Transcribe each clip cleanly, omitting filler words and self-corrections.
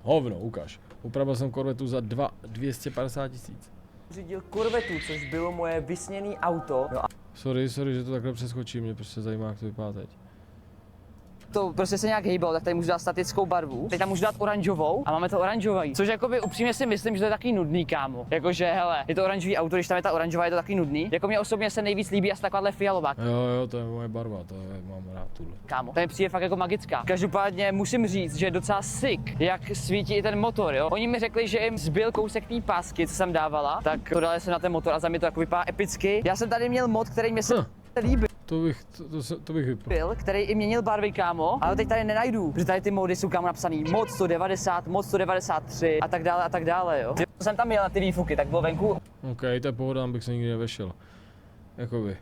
Hovno, ukaž. Upravil jsem Corvetu za 250 000. Řídil Corvetu, což bylo moje vysněné auto. No a Sorry, že to takhle přeskočím, mě prostě zajímá, jak to vypadá teď. to prostě se nějak hýbalo, tak tady můžu dát statickou barvu. Teď tam můžu dát oranžovou a máme to oranžový. Což jakoby upřímně si myslím, že to je taky nudný, kámo. Jakože hele, je to oranžový auto, když tam je ta oranžová, je to taky nudný. Jako mě osobně se nejvíc líbí asi takováhle fialová. Jo, to je moje barva, to je, mám rád tuhle. Kámo, to je přijde fakt jako magická. Každopádně musím říct, že je docela sick, jak svítí i ten motor, jo. Oni mi řekli, že jim zbyl kousek té pásky, co jsem dávala, tak to dali se na ten motor a za mě to jako vypadá epicky. Já jsem tady měl mod, který mě se líbil. To bych vypl. Který i měnil barvy, kámo, ale teď tady nenajdu, protože tady ty mody jsou, kámo, napsaný mod 190, mod 193 a tak dále, jo. Jsem tam jel na ty výfuky, tak bylo venku. OK, to je pohoda, tam bych se nikdy nevešel. Jakoby.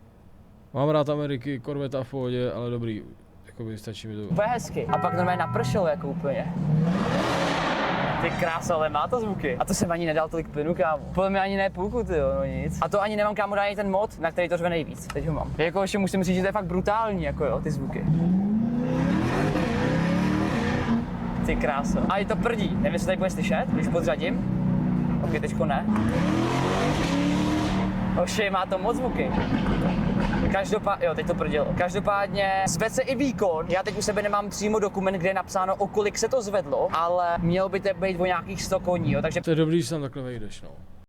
Mám rád Ameriky, Corvetta v pohodě, ale dobrý. Jakoby stačí mi to. Úplně hezky. A pak normálně napršelo jako úplně. Ty krása, ale má to zvuky. A to jsem ani nedal tolik plynu, kámo. Podle mě ani ne půlku, tyjo, no nic. A to ani nemám, kámo, daný ten mod, na který to řve nejvíc. Teď ho mám. Jako ještě musím říct, že to je fakt brutální, jako jo, ty zvuky. Ty krása. A je to prdí. Nevím, jestli tady bude slyšet, když podřadím. Ok, teďko ne. Oši, má to moc zvuky. Jo, teď to prdělo. Každopádně zvedl se i výkon. Já teď u sebe nemám přímo dokument, kde je napsáno, o kolik se to zvedlo, ale mělo by to být o nějakých 100 koní, jo, takže... To je dobrý, že tam takhle vejdeš, no.